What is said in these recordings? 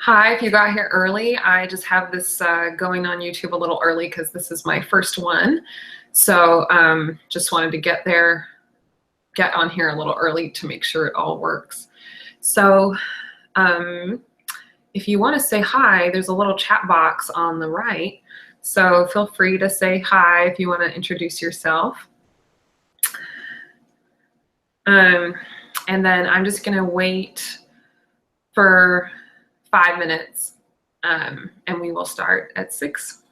Hi, if you got here early, I just have this going on YouTube a little early because this is my first one. So just wanted to get on here a little early to make sure it all works. So if you want to say hi, there's a little chat box on the right. So feel free to say hi if you want to introduce yourself. And then I'm just going to wait for 5 minutes. And we will start at 6.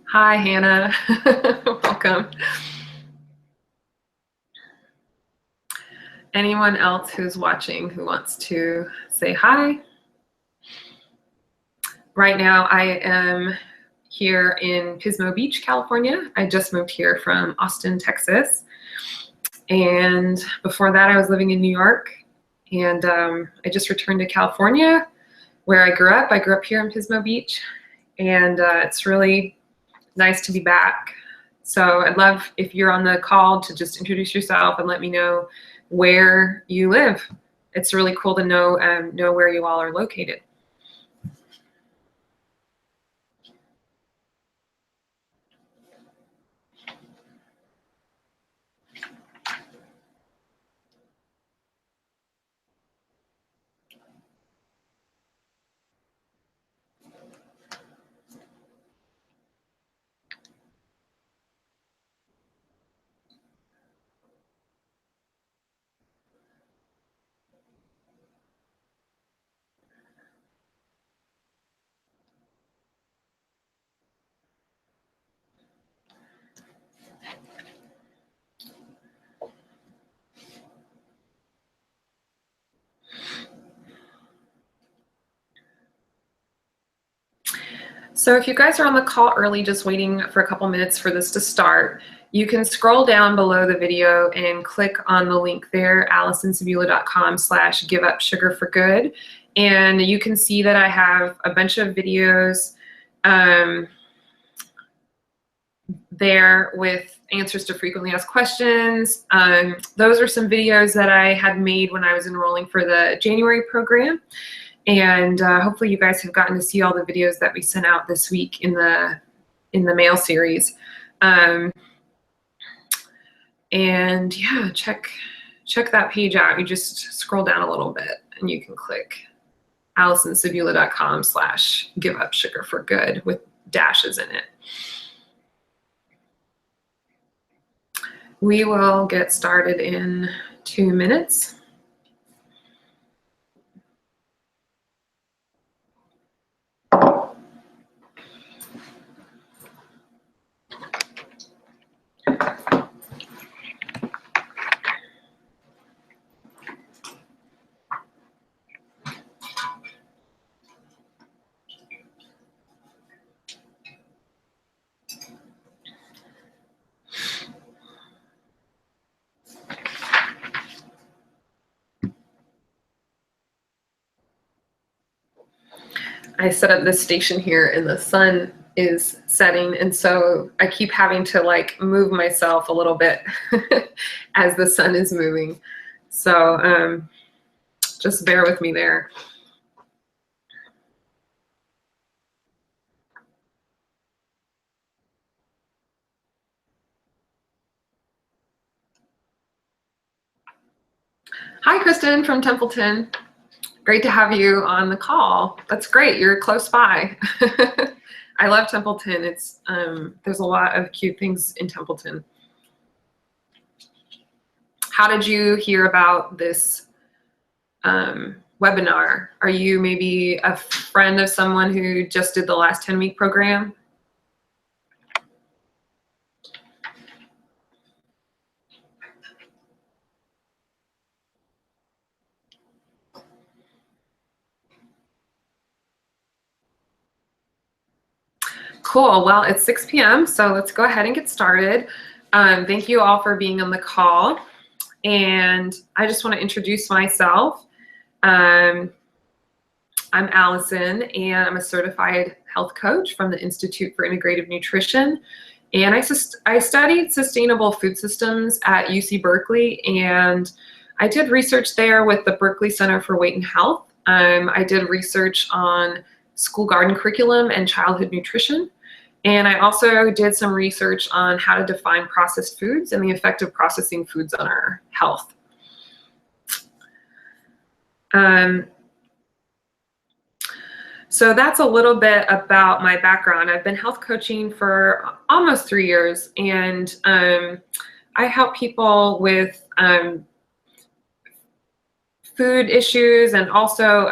Hi, Hannah. Welcome. Anyone else who's watching who wants to say hi? Right now, I am here in Pismo Beach, California. I just moved here from Austin, Texas. And before that, I was living in New York. And I just returned to California, where I grew up. I grew up here in Pismo Beach. And it's really nice to be back. So I'd love if you're on the call to just introduce yourself and let me know where you live. It's really cool to know where you all are located. So if you guys are on the call early, just waiting for a couple minutes for this to start, you can scroll down below the video and click on the link there, AllisonSebula.com/giveupsugarforgood. And you can see that I have a bunch of videos there with answers to frequently asked questions. Those are some videos that I had made when I was enrolling for the January program. And hopefully you guys have gotten to see all the videos that we sent out this week in the mail series. And yeah, check that page out. You just scroll down a little bit and you can click AllisonSebula.com/giveupsugarforgood with dashes in it. We will get started in 2 minutes. I set up this station here and the sun is setting, and so I keep having to like move myself a little bit as the sun is moving. So just bear with me there. Hi, Kristen from Templeton. Great to have you on the call. That's great. You're close by. I love Templeton. It's there's a lot of cute things in Templeton. How did you hear about this webinar? Are you maybe a friend of someone who just did the last 10-week program? Cool. Well, it's 6 p.m., so let's go ahead and get started. Thank you all for being on the call. And I just want to introduce myself. I'm Allison, and I'm a certified health coach from the Institute for Integrative Nutrition. And I studied sustainable food systems at UC Berkeley, and I did research there with the Berkeley Center for Weight and Health. I did research on school garden curriculum and childhood nutrition. And I also did some research on how to define processed foods and the effect of processing foods on our health. So that's a little bit about my background. I've been health coaching for almost 3 years, and I help people with food issues and also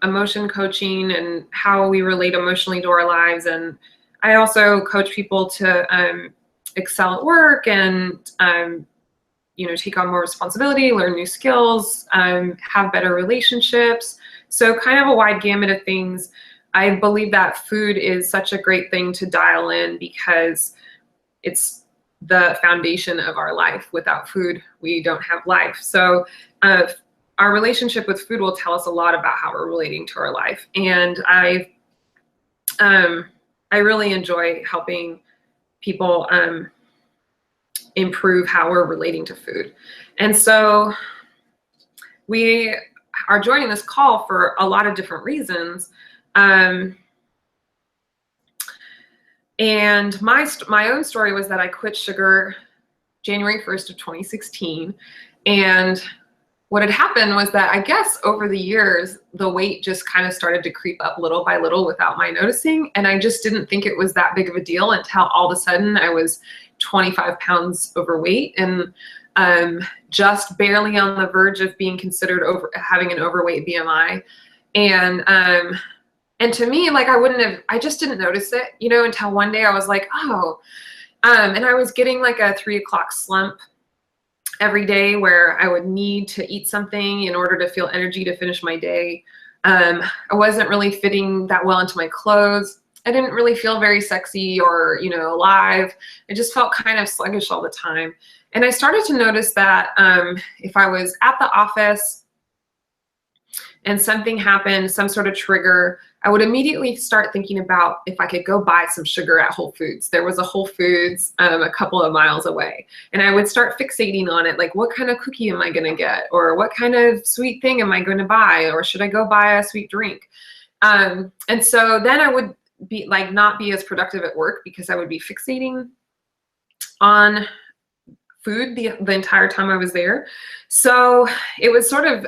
emotion coaching and how we relate emotionally to our lives. And I also coach people to excel at work and take on more responsibility, learn new skills, have better relationships. So kind of a wide gamut of things. I believe that food is such a great thing to dial in because it's the foundation of our life. Without food, we don't have life. So our relationship with food will tell us a lot about how we're relating to our life. And I really enjoy helping people improve how we're relating to food. And so we are joining this call for a lot of different reasons. And my own story was that I quit sugar January 1st of 2016. And what had happened was that I guess over the years, the weight just kind of started to creep up little by little without my noticing. And I just didn't think it was that big of a deal until all of a sudden I was 25 pounds overweight and just barely on the verge of being considered having an overweight BMI. And to me, like I just didn't notice it, until one day I was like, oh, and I was getting like a 3 o'clock slump every day where I would need to eat something in order to feel energy to finish my day. I wasn't really fitting that well into my clothes. I didn't really feel very sexy or, alive. I just felt kind of sluggish all the time. And I started to notice that if I was at the office and something happened, some sort of trigger, I would immediately start thinking about if I could go buy some sugar at Whole Foods. There was a Whole Foods a couple of miles away. And I would start fixating on it, like what kind of cookie am I gonna get? Or what kind of sweet thing am I gonna buy? Or should I go buy a sweet drink? And so then I would be like not be as productive at work because I would be fixating on food the entire time I was there. So it was sort of,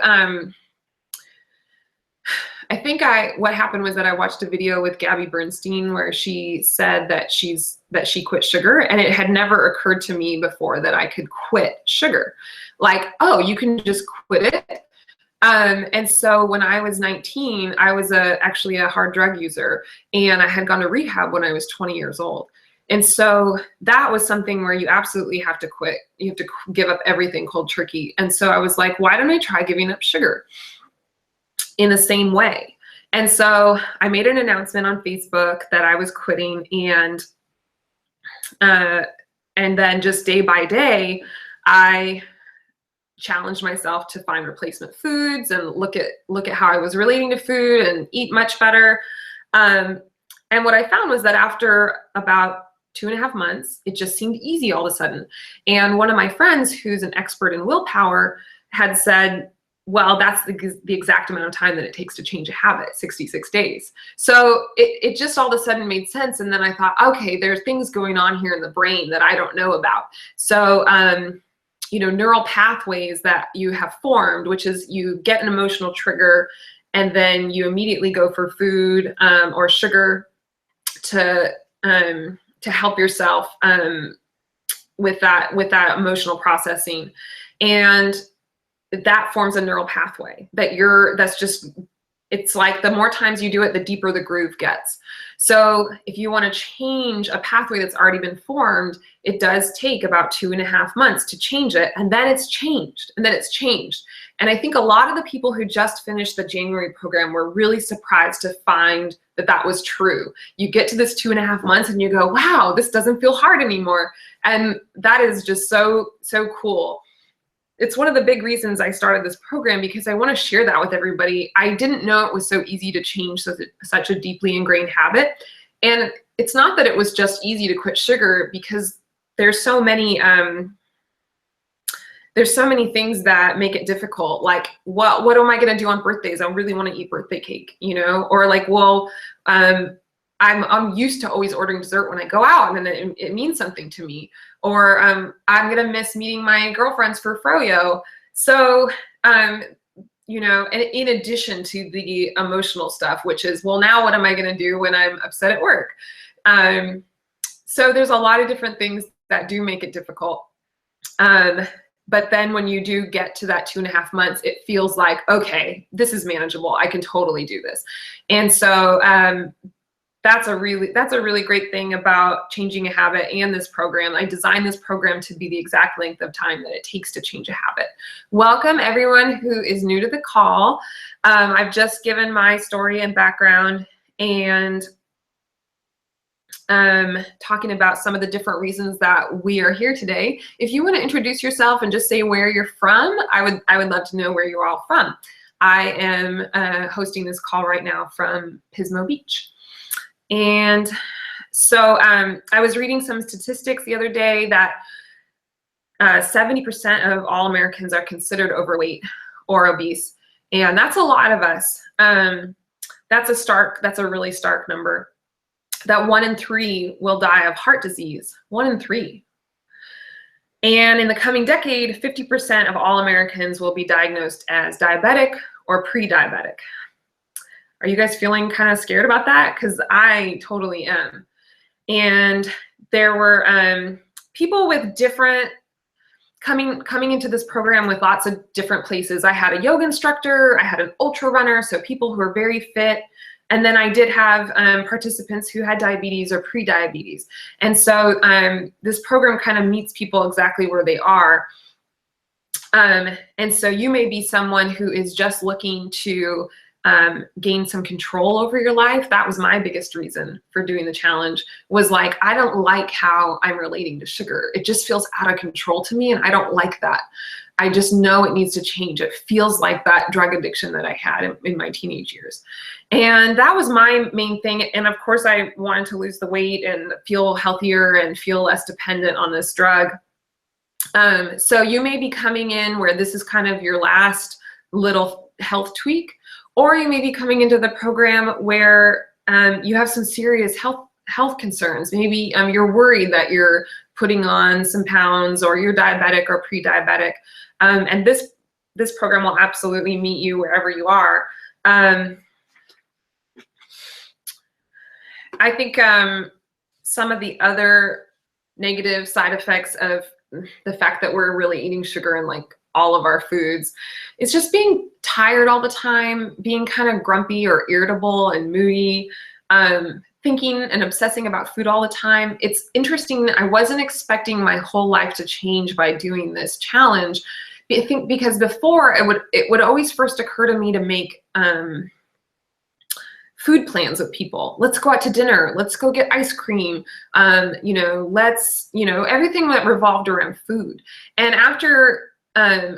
I think what happened was that I watched a video with Gabby Bernstein where she said that she quit sugar, and it had never occurred to me before that I could quit sugar. Like, oh, you can just quit it. And so when I was 19, I was actually a hard drug user, and I had gone to rehab when I was 20 years old. And so that was something where you absolutely have to quit. You have to give up everything cold turkey. And so I was like, why don't I try giving up sugar in the same way? And so I made an announcement on Facebook that I was quitting, and then just day by day, I challenged myself to find replacement foods and look at how I was relating to food and eat much better. And what I found was that after about 2.5 months, it just seemed easy all of a sudden. And one of my friends who's an expert in willpower had said, well, that's the exact amount of time that it takes to change a habit, 66 days. So it just all of a sudden made sense. And then I thought, okay, there's things going on here in the brain that I don't know about. So, neural pathways that you have formed, which is you get an emotional trigger and then you immediately go for food or sugar to help yourself with that emotional processing. And that forms a neural pathway it's like the more times you do it, the deeper the groove gets. So if you want to change a pathway that's already been formed, it does take about 2.5 months to change it, and then it's changed, and then it's changed. And I think a lot of the people who just finished the January program were really surprised to find that that was true. You get to this 2.5 months and you go, wow, this doesn't feel hard anymore. And that is just so cool. It's one of the big reasons I started this program, because I want to share that with everybody. I didn't know it was so easy to change such a deeply ingrained habit. And it's not that it was just easy to quit sugar, because there's so many things that make it difficult. Like, what am I going to do on birthdays? I really want to eat birthday cake, you know? Or like, well, I'm used to always ordering dessert when I go out, and it means something to me. Or I'm gonna miss meeting my girlfriends for froyo. So, you know, in addition to the emotional stuff, which is, well, now what am I gonna do when I'm upset at work? So there's a lot of different things that do make it difficult. But then when you do get to that 2.5 months, it feels like, okay, this is manageable. I can totally do this. And so that's a really great thing about changing a habit and this program. I designed this program to be the exact length of time that it takes to change a habit. Welcome everyone who is new to the call. I've just given my story and background, and talking about some of the different reasons that we are here today. If you want to introduce yourself and just say where you're from, I would love to know where you're all from. I am hosting this call right now from Pismo Beach. And so I was reading some statistics the other day that 70% of all Americans are considered overweight or obese. And that's a lot of us. That's a really stark number. That 1 in 3 will die of heart disease, 1 in 3. And in the coming decade, 50% of all Americans will be diagnosed as diabetic or pre-diabetic. Are you guys feeling kind of scared about that? Because I totally am. And there were people with different, coming into this program with lots of different places. I had a yoga instructor, I had an ultra runner, so people who are very fit. And then I did have participants who had diabetes or pre-diabetes. And so this program kind of meets people exactly where they are. And so you may be someone who is just looking to gain some control over your life. That was my biggest reason for doing the challenge, was like, I don't like how I'm relating to sugar. It just feels out of control to me, and I don't like that. I just know it needs to change. It feels like that drug addiction that I had in my teenage years. And that was my main thing. And of course, I wanted to lose the weight and feel healthier and feel less dependent on this drug. So you may be coming in where this is kind of your last little health tweak, or you may be coming into the program where you have some serious health concerns. Maybe you're worried that you're putting on some pounds, or you're diabetic or pre-diabetic. And this program will absolutely meet you wherever you are. I think some of the other negative side effects of the fact that we're really eating sugar in like all of our foods is just being tired all the time, being kind of grumpy or irritable and moody, thinking and obsessing about food all the time. It's interesting. I wasn't expecting my whole life to change by doing this challenge. I think because before it would always first occur to me to make food plans with people. Let's go out to dinner. Let's go get ice cream. Everything that revolved around food. And after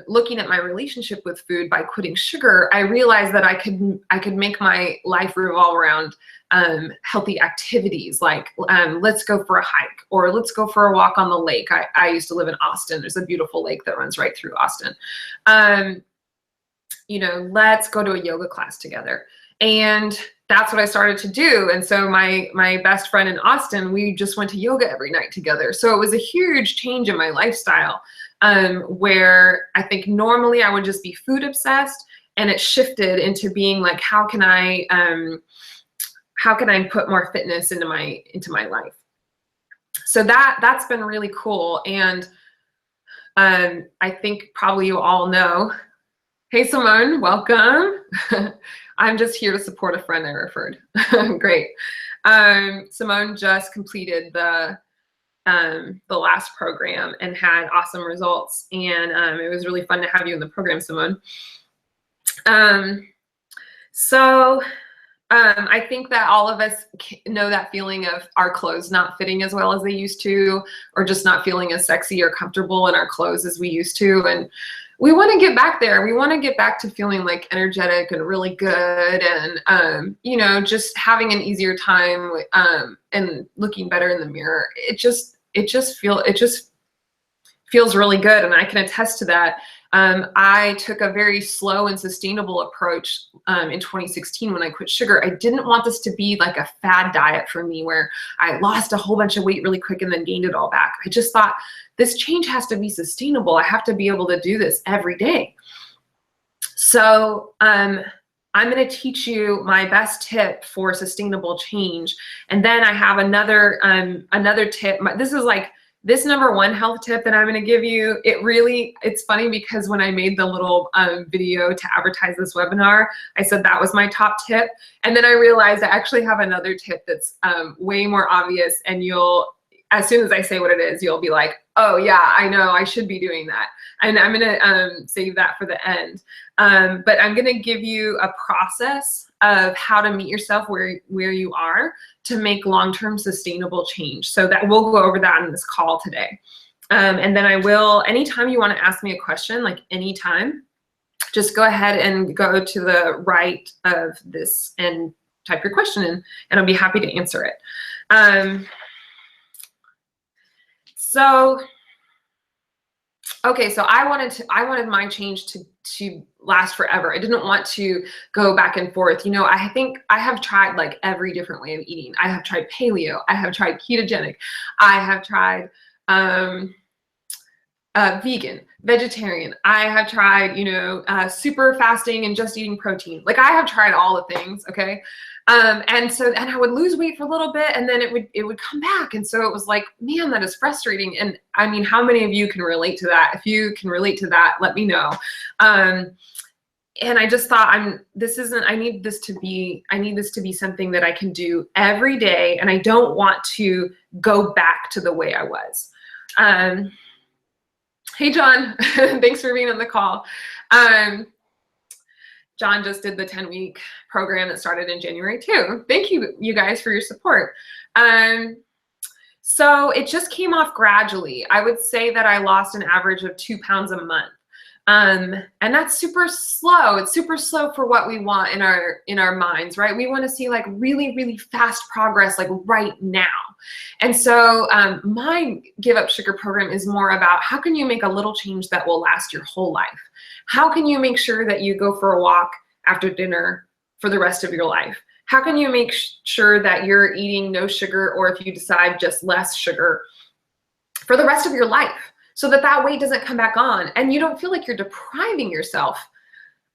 looking at my relationship with food by quitting sugar, I realized that I could make my life revolve around healthy activities, like let's go for a hike, or let's go for a walk on the lake. I used to live in Austin. There's a beautiful lake that runs right through Austin. Let's go to a yoga class together. And that's what I started to do. And so my best friend in Austin, we just went to yoga every night together. So it was a huge change in my lifestyle, where I think normally I would just be food obsessed, and it shifted into being like, how can I put more fitness into my life? So that's been really cool. And I think probably you all know, hey Simone, welcome. I'm just here to support a friend I referred. Great. Simone just completed the last program and had awesome results. And it was really fun to have you in the program, Simone. I think that all of us know that feeling of our clothes not fitting as well as they used to, or just not feeling as sexy or comfortable in our clothes as we used to. And we want to get back there. We want to get back to feeling like energetic and really good, and you know, just having an easier time and looking better in the mirror. It just feels really good, and I can attest to that. I took a very slow and sustainable approach in 2016 when I quit sugar. I didn't want this to be like a fad diet for me where I lost a whole bunch of weight really quick and then gained it all back. I just thought this change has to be sustainable. I have to be able to do this every day. So I'm going to teach you my best tip for sustainable change. And then I have another tip. This is like, this number one health tip that I'm going to give you, it's funny because when I made the little video to advertise this webinar, I said that was my top tip. And then I realized I actually have another tip that's way more obvious, and as soon as I say what it is, you'll be like, oh yeah, I know, I should be doing that. And I'm going to save that for the end. But I'm going to give you a process of how to meet yourself where you are to make long-term sustainable change. So that we'll go over that in this call today. And then I will, anytime you want to ask me a question, like anytime, just go ahead and go to the right of this and type your question in, and I'll be happy to answer it. Okay, so I wanted my change to last forever. I didn't want to go back and forth. You know, I think I have tried like every different way of eating. I have tried paleo. I have tried ketogenic. I have tried vegan, vegetarian. I have tried, you know, super fasting and just eating protein. Like I have tried all the things, okay? And I would lose weight for a little bit, and then it would come back. And so it was like, man, that is frustrating. And I mean, how many of you can relate to that? If you can relate to that, let me know. And I just thought, I need this to be something that I can do every day. And I don't want to go back to the way I was. Hey, John, thanks for being on the call. John just did the 10-week program that started in January too. Thank you, you guys, for your support. So it just came off gradually. I would say that I lost an average of 2 pounds a month. And that's super slow. It's super slow for what we want in our minds, right? We want to see like really, really fast progress, like right now. And so my Give Up Sugar program is more about how can you make a little change that will last your whole life? How can you make sure that you go for a walk after dinner for the rest of your life? How can you make sure that you're eating no sugar, or if you decide just less sugar, for the rest of your life, so that weight doesn't come back on and you don't feel like you're depriving yourself?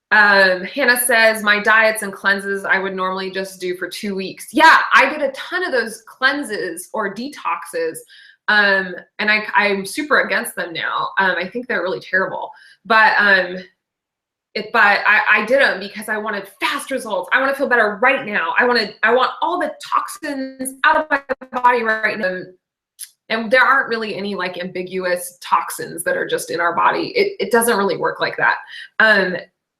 Hannah says, my diets and cleanses I would normally just do for 2 weeks. Yeah, I did a ton of those cleanses or detoxes. And I'm super against them now. I think they're really terrible. But I did them because I wanted fast results. I want to feel better right now. I want all the toxins out of my body right now. And there aren't really any like ambiguous toxins that are just in our body. It doesn't really work like that.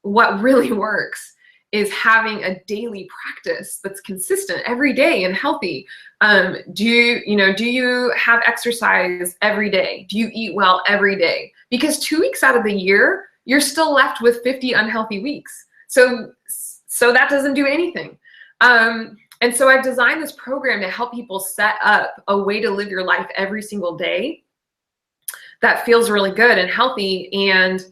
What really works is having a daily practice that's consistent every day and healthy. Do you have exercise every day? Do you eat well every day? Because 2 weeks out of the year, you're still left with 50 unhealthy weeks. So that doesn't do anything. And so I've designed this program to help people set up a way to live your life every single day that feels really good and healthy, and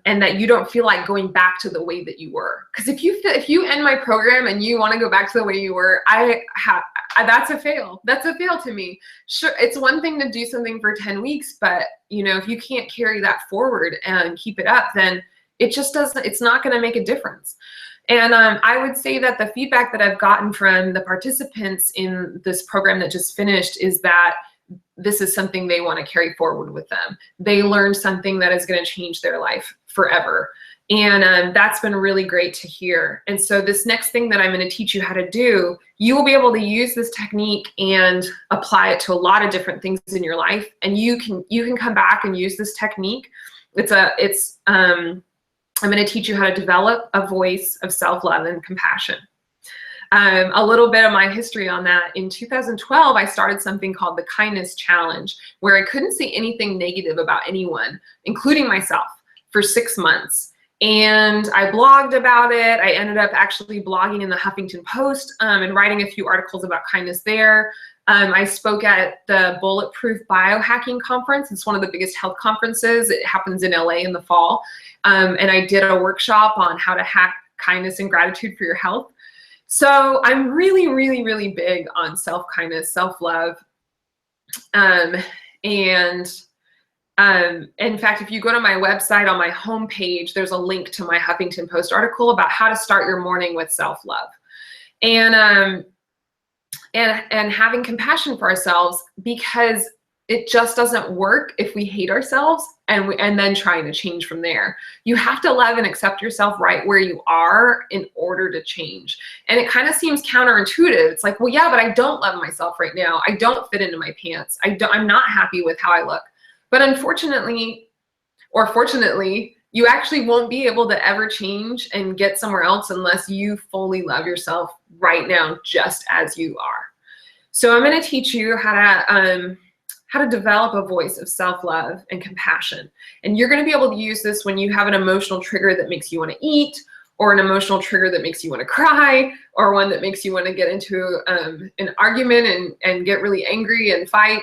that you don't feel like going back to the way that you were. Because if you end my program and you want to go back to the way you were, that's a fail. That's a fail to me. Sure, it's one thing to do something for 10 weeks, but you know, if you can't carry that forward and keep it up, then it just doesn't. It's not going to make a difference. And I would say that the feedback that I've gotten from the participants in this program that just finished is that this is something they want to carry forward with them. They learned something that is going to change their life forever. And that's been really great to hear. And so this next thing that I'm going to teach you how to do, you will be able to use this technique and apply it to a lot of different things in your life. And you can come back and use this technique. I'm going to teach you how to develop a voice of self-love and compassion. A little bit of my history on that. In 2012, I started something called the Kindness Challenge, where I couldn't say anything negative about anyone, including myself, for 6 months. And I blogged about it. I ended up actually blogging in the Huffington Post and writing a few articles about kindness there. I spoke at the Bulletproof Biohacking Conference. It's one of the biggest health conferences. It happens in LA in the fall. And I did a workshop on how to hack kindness and gratitude for your health. So I'm really, really, really big on self-kindness, self-love. In fact, if you go to my website on my homepage, there's a link to my Huffington Post article about how to start your morning with self-love. And having compassion for ourselves, because it just doesn't work if we hate ourselves and then trying to change from there. You have to love and accept yourself right where you are in order to change. And it kind of seems counterintuitive. It's like, well, yeah, but I don't love myself right now. I don't fit into my pants. I'm not happy with how I look. But unfortunately, or fortunately, you actually won't be able to ever change and get somewhere else unless you fully love yourself right now, just as you are. So I'm going to teach you how to develop a voice of self-love and compassion. And you're going to be able to use this when you have an emotional trigger that makes you want to eat, or an emotional trigger that makes you want to cry, or one that makes you want to get into an argument and get really angry and fight,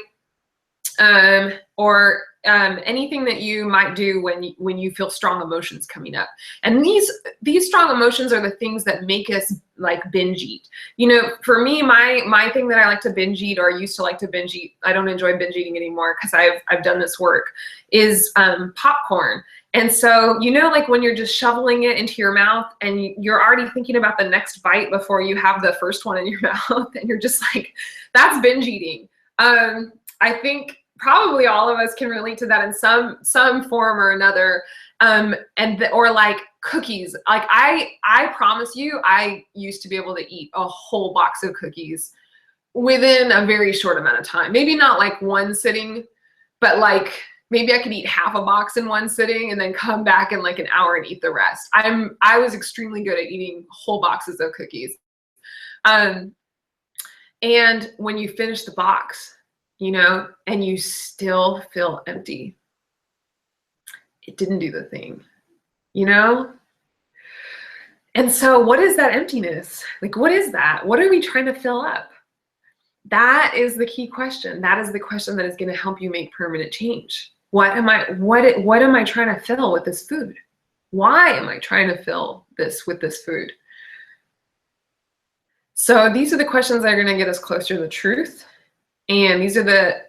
or anything that you might do when you feel strong emotions coming up. And these strong emotions are the things that make us like binge eat. You know, for me, my thing that I like to binge eat, or used to like to binge eat, I don't enjoy binge eating anymore because I've done this work, is popcorn. And so, you know, like when you're just shoveling it into your mouth and you're already thinking about the next bite before you have the first one in your mouth, and you're just like, that's binge eating. I think probably all of us can relate to that in some form or another. Or like cookies. Like I promise you, I used to be able to eat a whole box of cookies within a very short amount of time. Maybe not like one sitting, but like maybe I could eat half a box in one sitting and then come back in like an hour and eat the rest. I was extremely good at eating whole boxes of cookies. And when you finish the box, you know, and you still feel empty, it didn't do the thing, you know? And so what is that emptiness? Like, what is that? What are we trying to fill up? That is the key question. That is the question that is going to help you make permanent change. What am I trying to fill with this food? Why am I trying to fill this with this food? So these are the questions that are going to get us closer to the truth. And these are the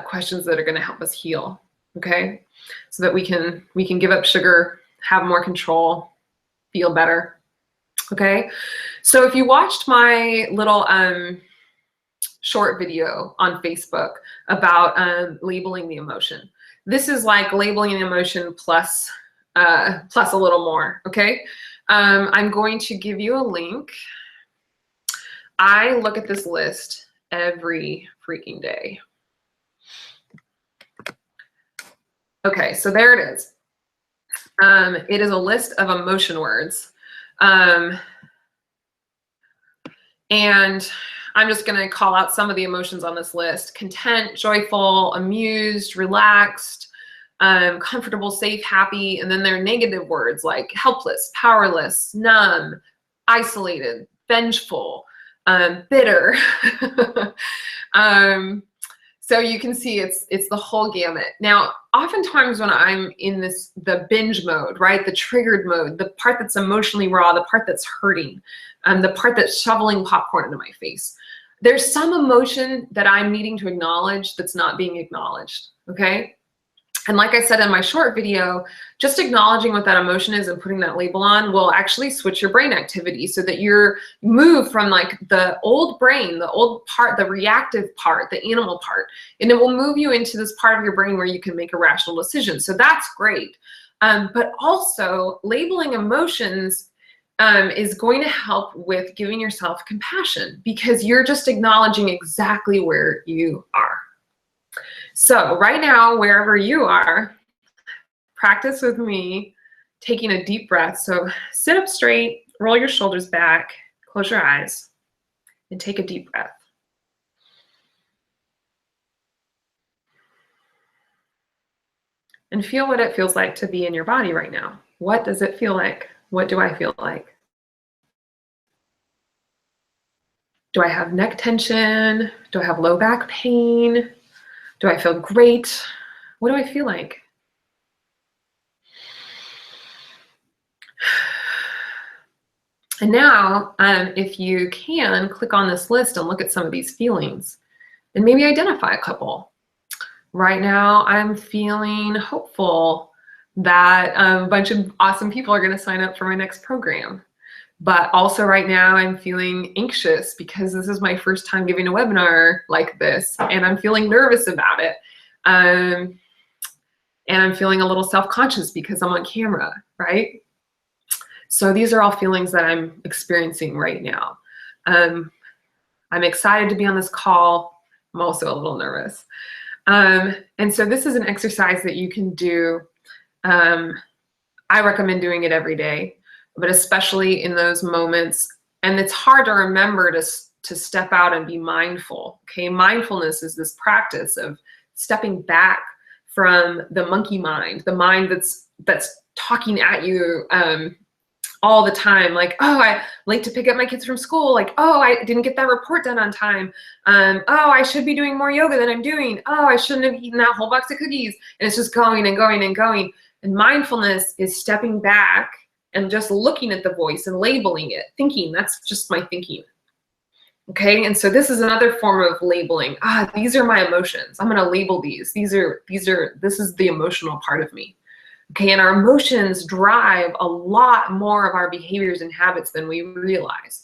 questions that are going to help us heal, okay? So that we can give up sugar, have more control, feel better, okay? So if you watched my little short video on Facebook about labeling the emotion, this is like labeling an emotion plus a little more, okay? I'm going to give you a link. I look at this list every freaking day. Okay, so there it is. It is a list of emotion words. And I'm just going to call out some of the emotions on this list: content, joyful, amused, relaxed, comfortable, safe, happy. And then there are negative words like helpless, powerless, numb, isolated, vengeful, bitter. So you can see it's the whole gamut. Now, oftentimes when I'm in the binge mode, right, the triggered mode, the part that's emotionally raw, the part that's hurting, the part that's shoveling popcorn into my face, there's some emotion that I'm needing to acknowledge that's not being acknowledged, okay? And like I said in my short video, just acknowledging what that emotion is and putting that label on will actually switch your brain activity so that you're moved from like the old brain, the old part, the reactive part, the animal part, and it will move you into this part of your brain where you can make a rational decision. So that's great. But also labeling emotions is going to help with giving yourself compassion because you're just acknowledging exactly where you are. So right now, wherever you are, practice with me taking a deep breath. So sit up straight, roll your shoulders back, close your eyes, and take a deep breath. And feel what it feels like to be in your body right now. What does it feel like? What do I feel like? Do I have neck tension? Do I have low back pain? Do I feel great? What do I feel like? And now, if you can, click on this list and look at some of these feelings and maybe identify a couple. Right now, I'm feeling hopeful that a bunch of awesome people are going to sign up for my next program. But also right now, I'm feeling anxious because this is my first time giving a webinar like this, and I'm feeling nervous about it. And I'm feeling a little self-conscious because I'm on camera, right? So these are all feelings that I'm experiencing right now. I'm excited to be on this call. I'm also a little nervous. And so this is an exercise that you can do. I recommend doing it every day, but especially in those moments. And it's hard to remember to step out and be mindful. Okay, mindfulness is this practice of stepping back from the monkey mind, the mind that's talking at you all the time, like, oh, I late to pick up my kids from school, like, oh, I didn't get that report done on time, oh, I should be doing more yoga than I'm doing, oh, I shouldn't have eaten that whole box of cookies, and it's just going and going and going. And mindfulness is stepping back and just looking at the voice and labeling it, thinking, that's just my thinking. Okay, and so this is another form of labeling. These are my emotions. I'm gonna label these. This is the emotional part of me. Okay, and our emotions drive a lot more of our behaviors and habits than we realize.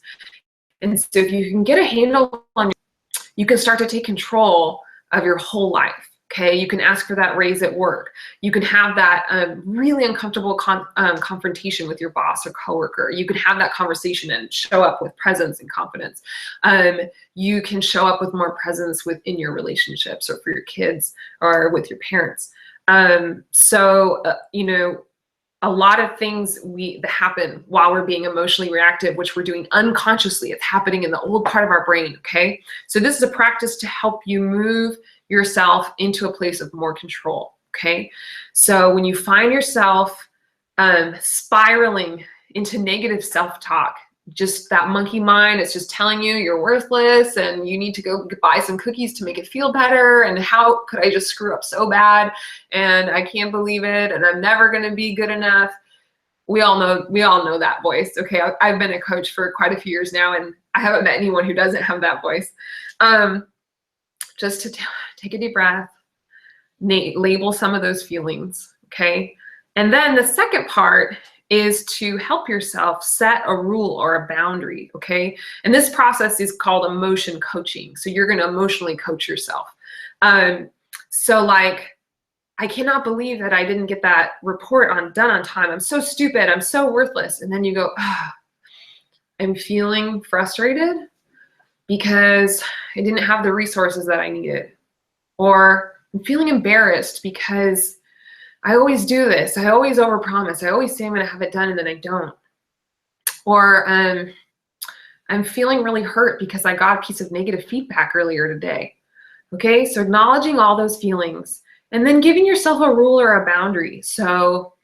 And so if you can get a handle on it, you can start to take control of your whole life. Okay, you can ask for that raise at work. You can have that really uncomfortable confrontation with your boss or coworker. You can have that conversation and show up with presence and confidence. You can show up with more presence within your relationships or for your kids or with your parents. You know, a lot of things that happen while we're being emotionally reactive, which we're doing unconsciously, it's happening in the old part of our brain, okay? So this is a practice to help you move yourself into a place of more control, okay? So when you find yourself spiraling into negative self-talk, just that monkey mind, it's just telling you you're worthless and you need to go buy some cookies to make it feel better, and how could I just screw up so bad, and I can't believe it, and I'm never going to be good enough. We all know that voice. Okay, I've been a coach for quite a few years now, and I haven't met anyone who doesn't have that voice. Just to take a deep breath, label some of those feelings, okay? And then the second part is to help yourself set a rule or a boundary, okay? And this process is called emotion coaching. So you're gonna emotionally coach yourself. So like, I cannot believe that I didn't get that report done on time. I'm so stupid, I'm so worthless. And then you go, I'm feeling frustrated because I didn't have the resources that I needed. Or I'm feeling embarrassed because I always do this. I always overpromise. I always say I'm going to have it done and then I don't. Or I'm feeling really hurt because I got a piece of negative feedback earlier today. Okay, so acknowledging all those feelings and then giving yourself a rule or a boundary. So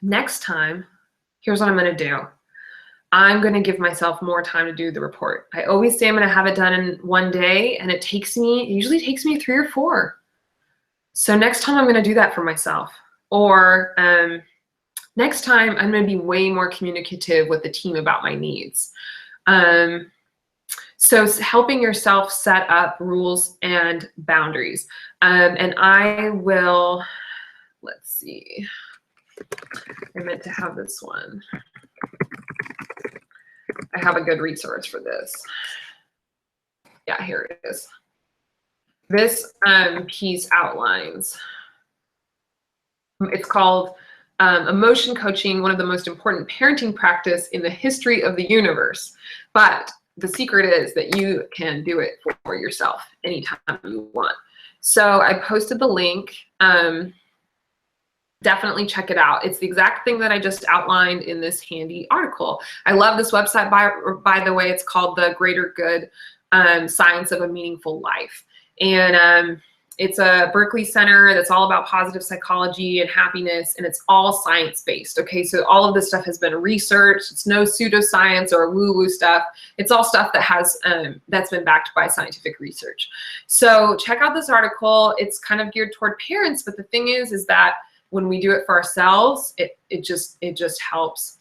next time, here's what I'm going to do. I'm going to give myself more time to do the report. I always say I'm going to have it done in one day, and it usually takes me 3 or 4. So next time I'm going to do that for myself. Or next time I'm going to be way more communicative with the team about my needs. So helping yourself set up rules and boundaries. And I will, let's see, I meant to have this one. I have a good resource for this. Yeah, here it is. This piece outlines, it's called Emotion Coaching, one of the most important parenting practice in the history of the universe. But the secret is that you can do it for yourself anytime you want. So I posted the link. Definitely check it out. It's the exact thing that I just outlined in this handy article. I love this website, by the way. It's called The Greater Good Science of a Meaningful Life. And it's a Berkeley center that's all about positive psychology and happiness, and it's all science-based, okay? So all of this stuff has been researched. It's no pseudoscience or woo-woo stuff. It's all stuff that has that's been backed by scientific research. So check out this article. It's kind of geared toward parents, but the thing is that when we do it for ourselves, it just helps.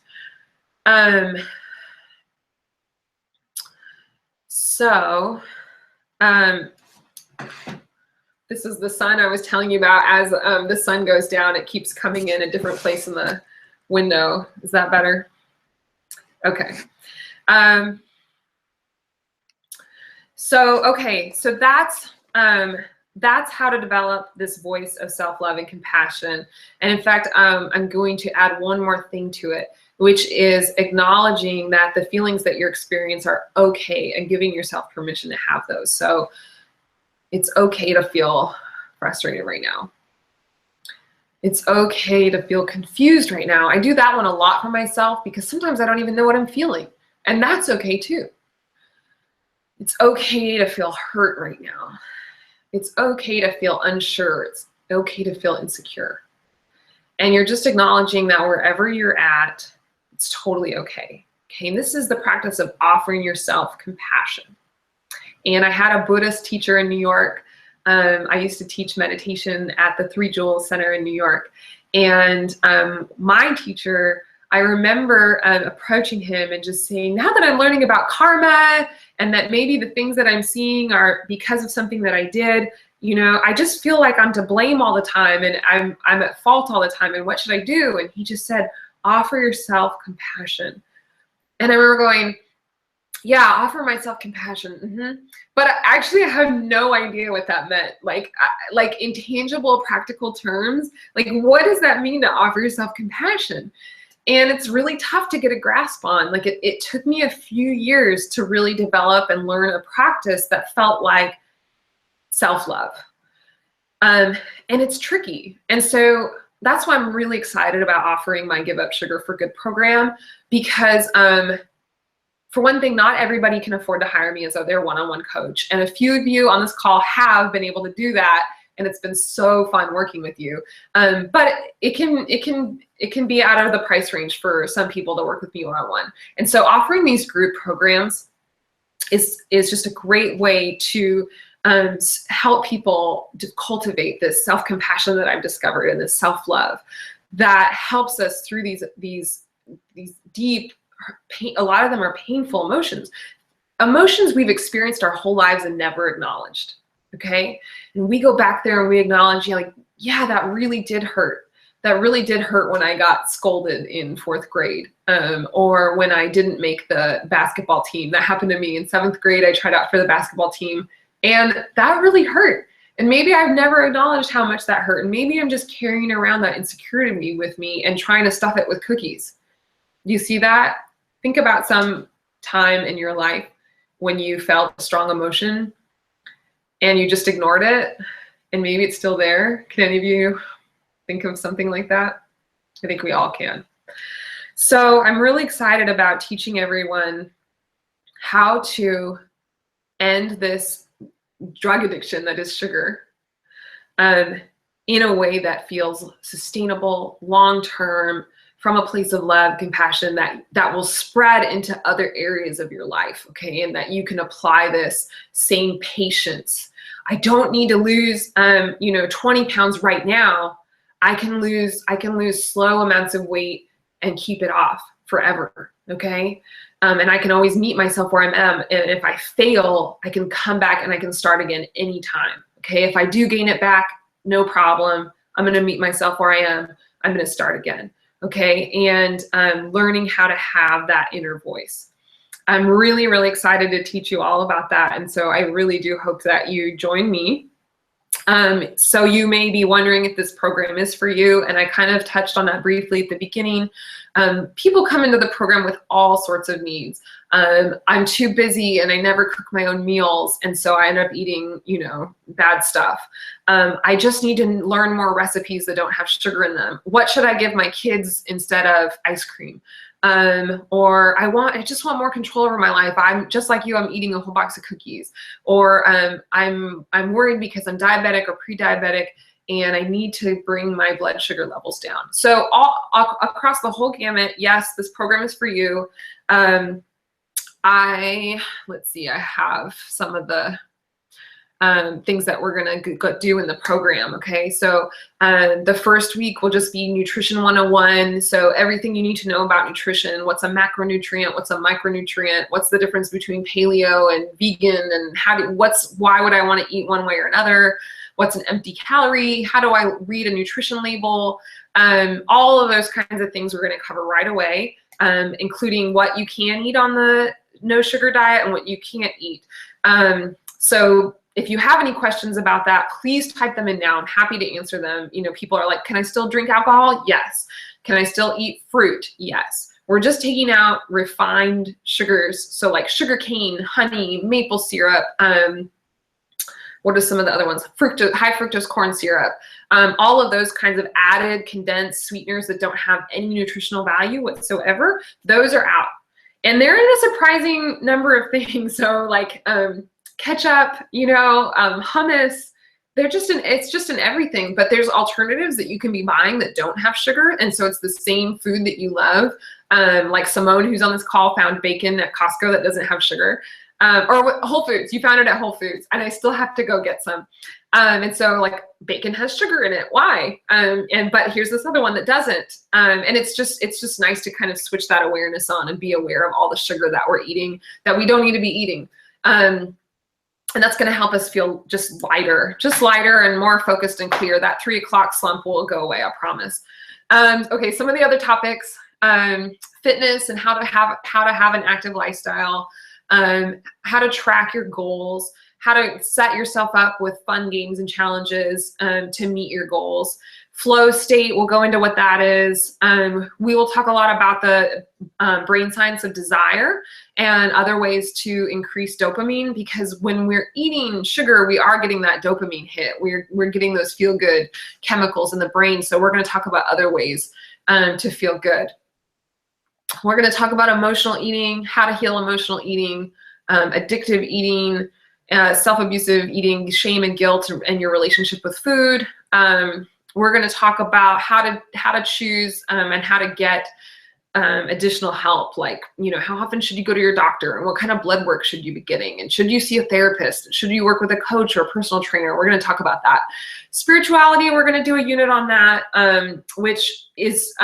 This is the sun I was telling you about. As the sun goes down, it keeps coming in a different place in the window. Is that better? Okay. So that's how to develop this voice of self-love and compassion. And in fact, I'm going to add one more thing to it, which is acknowledging that the feelings that you're experiencing are okay and giving yourself permission to have those. So it's okay to feel frustrated right now. It's okay to feel confused right now. I do that one a lot for myself because sometimes I don't even know what I'm feeling, and that's okay too. It's okay to feel hurt right now. It's okay to feel unsure. It's okay to feel insecure. And you're just acknowledging that wherever you're at, it's totally okay. Okay, and this is the practice of offering yourself compassion. And I had a Buddhist teacher in New York. I used to teach meditation at the Three Jewels Center in New York. And my teacher, I remember approaching him and just saying, now that I'm learning about karma and that maybe the things that I'm seeing are because of something that I did, you know, I just feel like I'm to blame all the time and I'm at fault all the time, and what should I do? And he just said, offer yourself compassion. And I remember going, yeah, offer myself compassion. But actually I have no idea what that meant. Like in tangible, practical terms, like what does that mean to offer yourself compassion? And it's really tough to get a grasp on. Like it took me a few years to really develop and learn a practice that felt like self-love. And it's tricky. And so that's why I'm really excited about offering my Give Up Sugar for Good program, because for one thing, not everybody can afford to hire me as their one-on-one coach. And a few of you on this call have been able to do that, and it's been so fun working with you. But it can be out of the price range for some people to work with me one-on-one. And so offering these group programs is just a great way to help people to cultivate this self-compassion that I've discovered and this self-love that helps us through these deep, a lot of them are painful emotions we've experienced our whole lives and never acknowledged. Okay, and we go back there and we acknowledge, yeah, that really did hurt. That really did hurt when I got scolded in 4th grade, or when I didn't make the basketball team. That happened to me in 7th grade. I tried out for the basketball team, and that really hurt. And maybe I've never acknowledged how much that hurt, and maybe I'm just carrying around that insecurity with me and trying to stuff it with cookies. Do you see that? Think about some time in your life when you felt a strong emotion and you just ignored it, and maybe it's still there. Can any of you think of something like that? I think we all can. So I'm really excited about teaching everyone how to end this drug addiction that is sugar in a way that feels sustainable, long-term, from a place of love, compassion, that will spread into other areas of your life, okay? And that you can apply this same patience. I don't need to lose 20 pounds right now. I can lose slow amounts of weight and keep it off forever, okay? And I can always meet myself where I am. And if I fail, I can come back and I can start again anytime. Okay, if I do gain it back, no problem. I'm going to meet myself where I am. I'm going to start again. Okay, and learning how to have that inner voice. I'm really, really excited to teach you all about that. And so I really do hope that you join me. So you may be wondering if this program is for you, and I kind of touched on that briefly at the beginning. People come into the program with all sorts of needs. I'm too busy and I never cook my own meals, and so I end up eating, you know, bad stuff. I just need to learn more recipes that don't have sugar in them. What should I give my kids instead of ice cream? Or I just want more control over my life. I'm just like you, I'm eating a whole box of cookies. Or I'm worried because I'm diabetic or pre-diabetic and I need to bring my blood sugar levels down. So all across the whole gamut, yes, this program is for you. Let's see, I have some of the things that we're gonna do in the program, okay? So the first week will just be Nutrition 101. So everything you need to know about nutrition, what's a macronutrient, what's a micronutrient, what's the difference between paleo and vegan, and why would I wanna eat one way or another? What's an empty calorie? How do I read a nutrition label? All of those kinds of things we're gonna cover right away, including what you can eat on the no sugar diet and what you can't eat. So if you have any questions about that, please type them in now. I'm happy to answer them. You know, people are like, can I still drink alcohol? Yes. Can I still eat fruit? Yes. We're just taking out refined sugars. So like sugar cane, honey, maple syrup. What are some of the other ones? High fructose corn syrup. All of those kinds of added condensed sweeteners that don't have any nutritional value whatsoever, those are out. And they're in a surprising number of things. So like, ketchup, you know, hummus, it's just in everything, but there's alternatives that you can be buying that don't have sugar. And so it's the same food that you love. Like Simone, who's on this call, found bacon at Costco that doesn't have sugar. Or Whole Foods, you found it at Whole Foods, and I still have to go get some. And so like bacon has sugar in it. Why? But here's this other one that doesn't. And it's just nice to kind of switch that awareness on and be aware of all the sugar that we're eating that we don't need to be eating. And that's going to help us feel just lighter and more focused and clear. That 3 o'clock slump will go away, I promise. Okay, some of the other topics, fitness and how to have an active lifestyle, how to track your goals, how to set yourself up with fun games and challenges to meet your goals. Flow state, we'll go into what that is. We will talk a lot about the brain science of desire and other ways to increase dopamine, because when we're eating sugar, we are getting that dopamine hit. We're getting those feel-good chemicals in the brain. So we're going to talk about other ways to feel good. We're going to talk about emotional eating, how to heal emotional eating, addictive eating, self-abusive eating, shame and guilt, and your relationship with food. We're going to talk about how to choose and how to get additional help. Like, you know, how often should you go to your doctor, and what kind of blood work should you be getting, and should you see a therapist? Should you work with a coach or a personal trainer? We're going to talk about that. Spirituality, we're going to do a unit on that, which is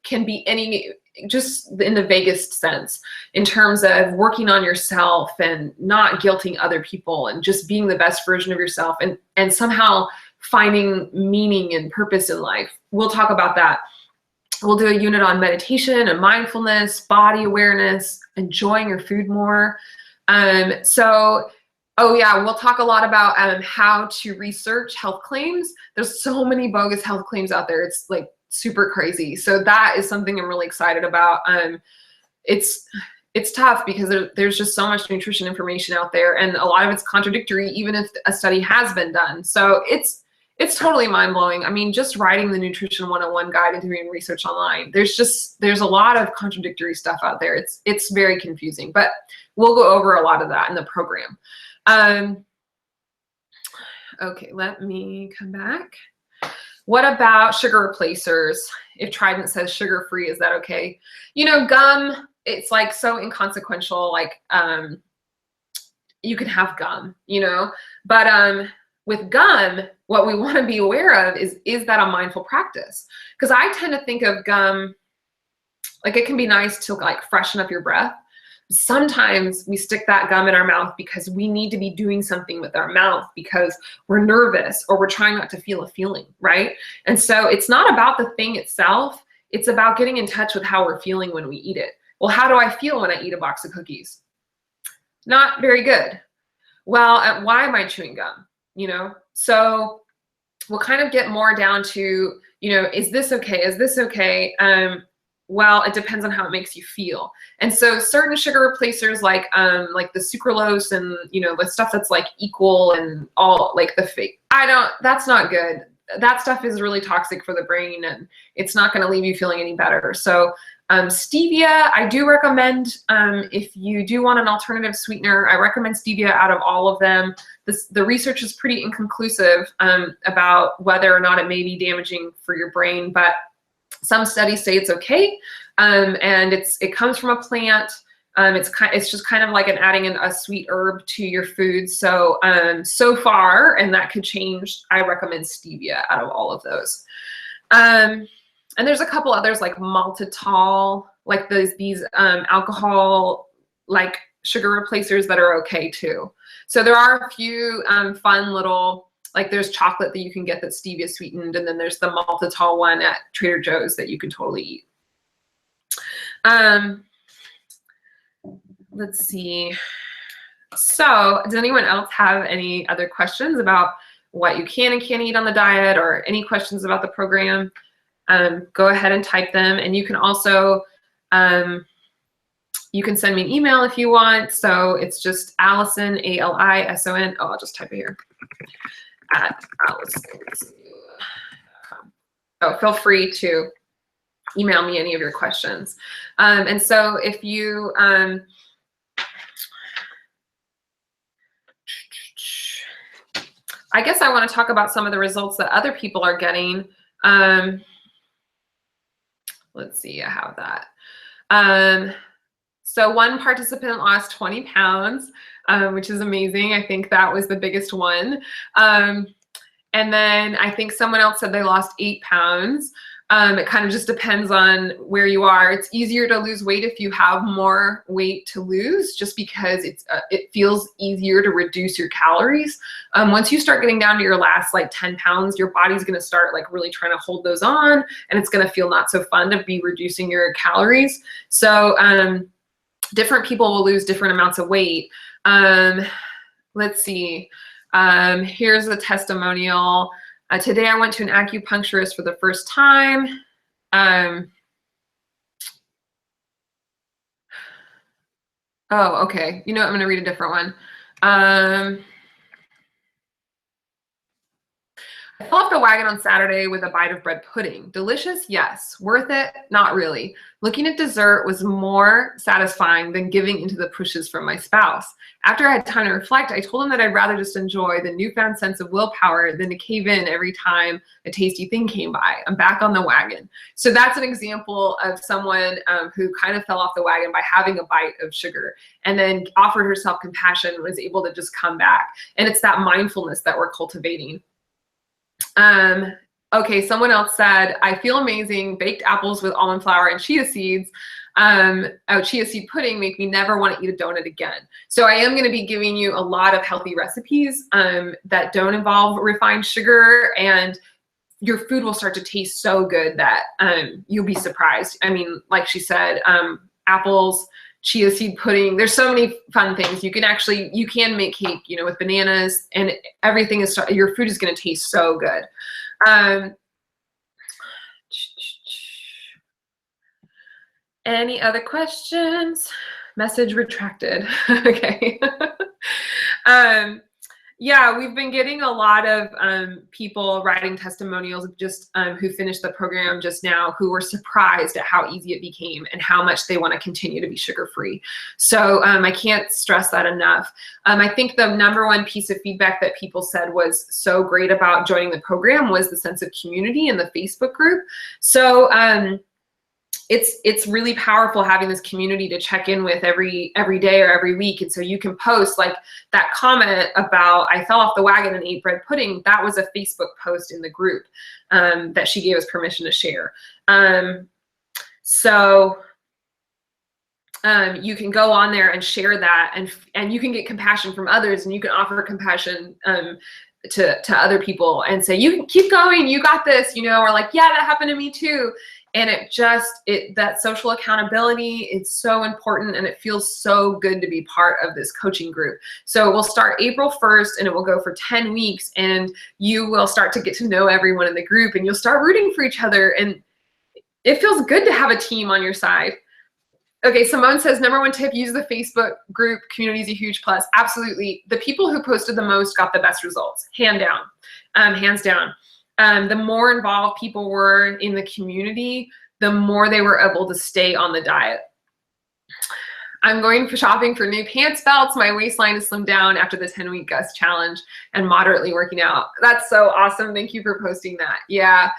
can be any, just in the vaguest sense, in terms of working on yourself and not guilting other people and just being the best version of yourself and somehow finding meaning and purpose in life. We'll talk about that. We'll do a unit on meditation and mindfulness, body awareness, enjoying your food more. Oh yeah, we'll talk a lot about how to research health claims. There's so many bogus health claims out there. It's like super crazy. So that is something I'm really excited about. It's tough because there's just so much nutrition information out there, and a lot of it's contradictory, even if a study has been done. So it's totally mind-blowing. I mean, just writing the Nutrition 101 guide and doing research online, there's a lot of contradictory stuff out there. It's very confusing, but we'll go over a lot of that in the program. Okay, let me come back. What about sugar replacers? If Trident says sugar-free, is that okay? You know, gum, it's like so inconsequential. Like, you can have gum, you know, but with gum, what we want to be aware of is that a mindful practice? Because I tend to think of gum like it can be nice to like freshen up your breath. Sometimes we stick that gum in our mouth because we need to be doing something with our mouth because we're nervous or we're trying not to feel a feeling, right? And so it's not about the thing itself. It's about getting in touch with how we're feeling when we eat it. Well, how do I feel when I eat a box of cookies? Not very good. Well, why am I chewing gum? You know, so we'll kind of get more down to, you know, is this okay? Is this okay? Well, it depends on how it makes you feel. And so certain sugar replacers like the sucralose and, you know, the stuff that's like equal and all like the fake, that's not good. That stuff is really toxic for the brain and it's not going to leave you feeling any better. So stevia, I do recommend, if you do want an alternative sweetener, I recommend stevia out of all of them. The research is pretty inconclusive about whether or not it may be damaging for your brain, but some studies say it's okay, and it comes from a plant. It's just kind of like adding in a sweet herb to your food. So so far, and that could change, I recommend stevia out of all of those. And there's a couple others like maltitol, like these alcohol like sugar replacers that are okay too. So there are a few fun little, like there's chocolate that you can get that's stevia sweetened, and then there's the maltitol one at Trader Joe's that you can totally eat. Let's see. So does anyone else have any other questions about what you can and can't eat on the diet, or any questions about the program? Go ahead and type them. And you can also, you can send me an email if you want. So it's just Allison, ALISON. Oh, I'll just type it here. At Allison. So feel free to email me any of your questions. And so if you, I guess I want to talk about some of the results that other people are getting. Let's see, I have that. So one participant lost 20 pounds, which is amazing. I think that was the biggest one. And then I think someone else said they lost 8 pounds. It kind of just depends on where you are. It's easier to lose weight if you have more weight to lose, just because it feels easier to reduce your calories. Once you start getting down to your last like 10 pounds, your body's going to start like really trying to hold those on, and it's going to feel not so fun to be reducing your calories. So different people will lose different amounts of weight. Let's see. Here's a testimonial. Today I went to an acupuncturist for the first time. Oh, okay. You know what? I'm going to read a different one. I fell off the wagon on Saturday with a bite of bread pudding. Delicious? Yes. Worth it? Not really. Looking at dessert was more satisfying than giving into the pushes from my spouse. After I had time to reflect, I told him that I'd rather just enjoy the newfound sense of willpower than to cave in every time a tasty thing came by. I'm back on the wagon. So that's an example of someone who kind of fell off the wagon by having a bite of sugar, and then offered herself compassion and was able to just come back. And it's that mindfulness that we're cultivating. Okay, someone else said, I feel amazing. Baked apples with almond flour and chia seeds. Chia seed pudding make me never want to eat a donut again. So I am going to be giving you a lot of healthy recipes that don't involve refined sugar, and your food will start to taste so good that you'll be surprised. I mean, like she said, apples, chia seed pudding. There's so many fun things. You can make cake, you know, with bananas, and everything is, your food is going to taste so good. Any other questions? Message retracted. Okay. Yeah, we've been getting a lot of people writing testimonials of just who finished the program just now, who were surprised at how easy it became and how much they want to continue to be sugar-free. So I can't stress that enough. I think the #1 piece of feedback that people said was so great about joining the program was the sense of community in the Facebook group. So it's really powerful having this community to check in with every day or every week. And so you can post like that comment about I fell off the wagon and ate bread pudding. That was a Facebook post in the group that she gave us permission to share. So you can go on there and share that, and you can get compassion from others, and you can offer compassion to other people and say, you can keep going, you got this, you know, or like, yeah, that happened to me too. And that social accountability, it's so important, and it feels so good to be part of this coaching group. So we'll start April 1st, and it will go for 10 weeks, and you will start to get to know everyone in the group, and you'll start rooting for each other, and it feels good to have a team on your side. Okay, Simone says, number one tip, use the Facebook group. Community is a huge plus. Absolutely. The people who posted the most got the best results, hands down. The more involved people were in the community, the more they were able to stay on the diet. I'm going for shopping for new pants belts. My waistline is slimmed down after the 10-week Gus challenge and moderately working out. That's so awesome. Thank you for posting that. Yeah,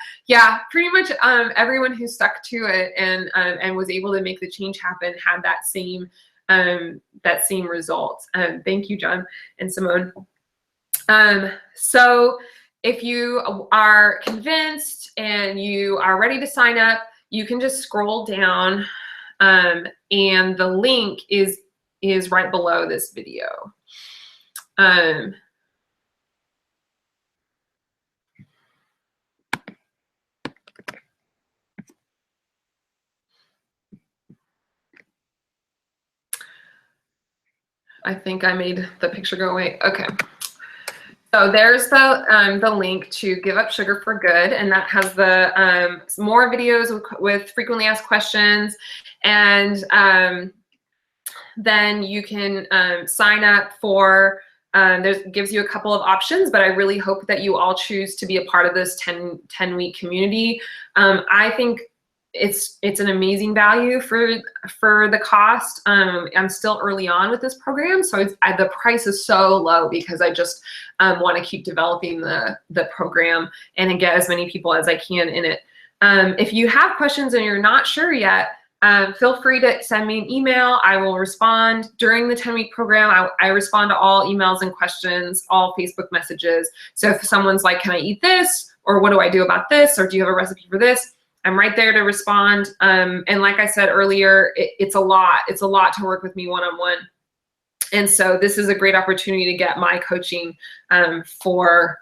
pretty much everyone who stuck to it and was able to make the change happen had that same result. Thank you, John and Simone. So if you are convinced and you are ready to sign up, you can just scroll down, and the link is right below this video. I think I made the picture go away. Okay. So there's the link to Give Up Sugar for Good, and that has the more videos with frequently asked questions, and then you can sign up for. Gives you a couple of options, but I really hope that you all choose to be a part of this 10-week community. I think it's an amazing value for the cost. I'm still early on with this program, so the price is so low because I just want to keep developing the program and get as many people as I can in it. If you have questions and you're not sure yet, feel free to send me an email. I will respond during the 10-week program. I respond to all emails and questions, all Facebook messages. So if someone's like, can I eat this? Or what do I do about this? Or do you have a recipe for this? I'm right there to respond. And like I said earlier, it's a lot. It's a lot to work with me one-on-one. And so this is a great opportunity to get my coaching for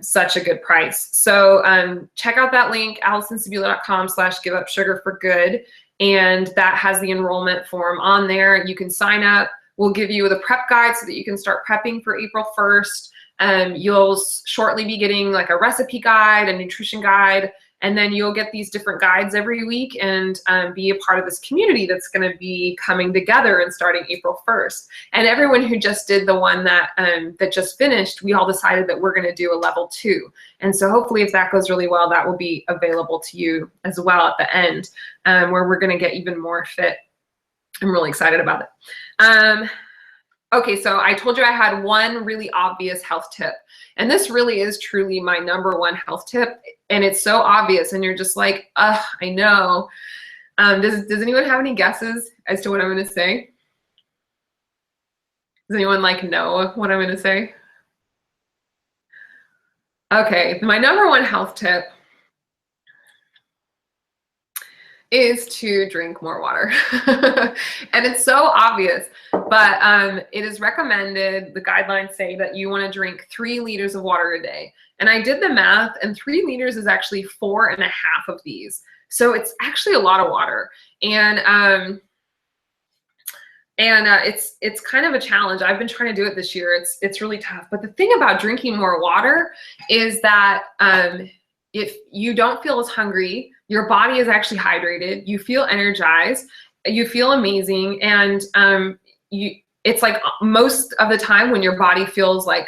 such a good price. So check out that link, AllisonSabula.com/giveupsugarforgood. And that has the enrollment form on there. You can sign up. We'll give you the prep guide so that you can start prepping for April 1st. You'll shortly be getting like a recipe guide, a nutrition guide, and then you'll get these different guides every week and be a part of this community that's going to be coming together and starting April 1st. And everyone who just did the one that just finished, we all decided that we're going to do a level 2. And so hopefully if that goes really well, that will be available to you as well at the end, where we're going to get even more fit. I'm really excited about it. Okay, so I told you I had one really obvious health tip, and this really is truly my number one health tip, and it's so obvious, and you're just like, ugh, I know. Does anyone have any guesses as to what I'm going to say? Does anyone like know what I'm going to say? Okay, my number one health tip is to drink more water. And it's so obvious, but it is recommended, the guidelines say that you want to drink 3 liters of water a day. And I did the math, and 3 liters is actually 4.5 of these. So it's actually a lot of water. And it's kind of a challenge. I've been trying to do it this year. It's really tough. But the thing about drinking more water is that if you don't feel as hungry, your body is actually hydrated, you feel energized, you feel amazing, and it's like most of the time when your body feels like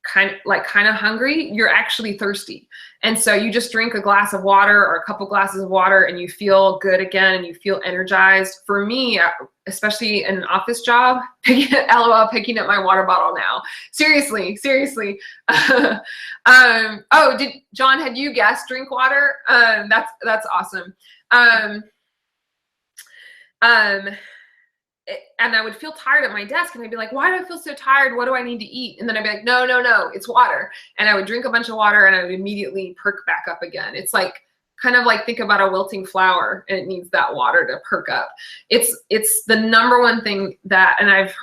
kind of hungry, you're actually thirsty. And so you just drink a glass of water or a couple glasses of water and you feel good again and you feel energized. For me, especially in an office job, LOL, picking up my water bottle now. Seriously. Oh, John, had you guessed drink water? That's awesome. And I would feel tired at my desk and I'd be like, why do I feel so tired? What do I need to eat? And then I'd be like, no, it's water. And I would drink a bunch of water and I would immediately perk back up again. It's like kind of like think about a wilting flower and it needs that water to perk up. It's the number one thing that, and I've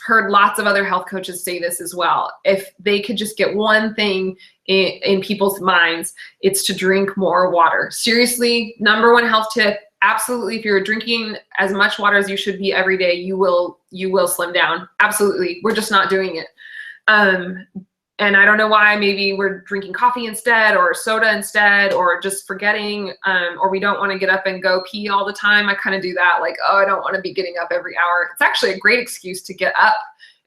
heard lots of other health coaches say this as well. If they could just get one thing in people's minds, it's to drink more water. Seriously, number one health tip. Absolutely, if you're drinking as much water as you should be every day, you will slim down. Absolutely, we're just not doing it. And I don't know why. Maybe we're drinking coffee instead, or soda instead, or just forgetting, or we don't want to get up and go pee all the time. I kind of do that, like, oh, I don't want to be getting up every hour. It's actually a great excuse to get up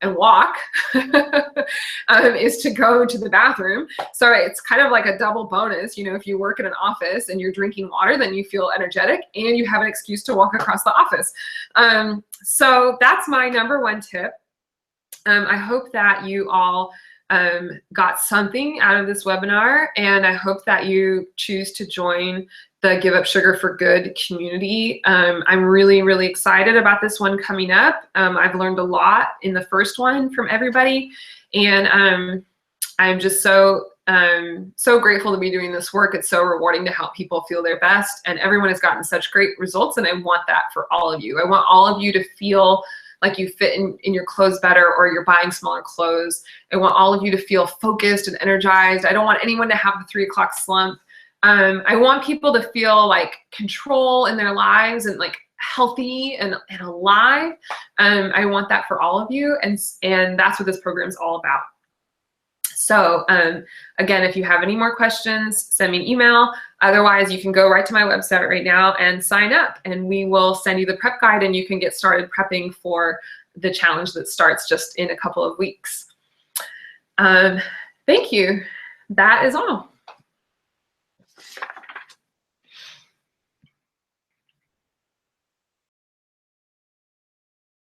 and walk, is to go to the bathroom. So it's kind of like a double bonus. You know, if you work in an office and you're drinking water, then you feel energetic and you have an excuse to walk across the office. So that's my number one tip. I hope that you all got something out of this webinar, and I hope that you choose to join the Give Up Sugar for Good community. I'm really, really excited about this one coming up. I've learned a lot in the first one from everybody, and I'm just so grateful to be doing this work. It's so rewarding to help people feel their best, and everyone has gotten such great results, and I want that for all of you. I want all of you to feel like you fit in your clothes better, or you're buying smaller clothes. I want all of you to feel focused and energized. I don't want anyone to have the 3 o'clock slump. I want people to feel like control in their lives and like healthy and alive. I want that for all of you, and that's what this program is all about. So again, if you have any more questions, send me an email. Otherwise, you can go right to my website right now and sign up, and we will send you the prep guide, and you can get started prepping for the challenge that starts just in a couple of weeks. Thank you. That is all.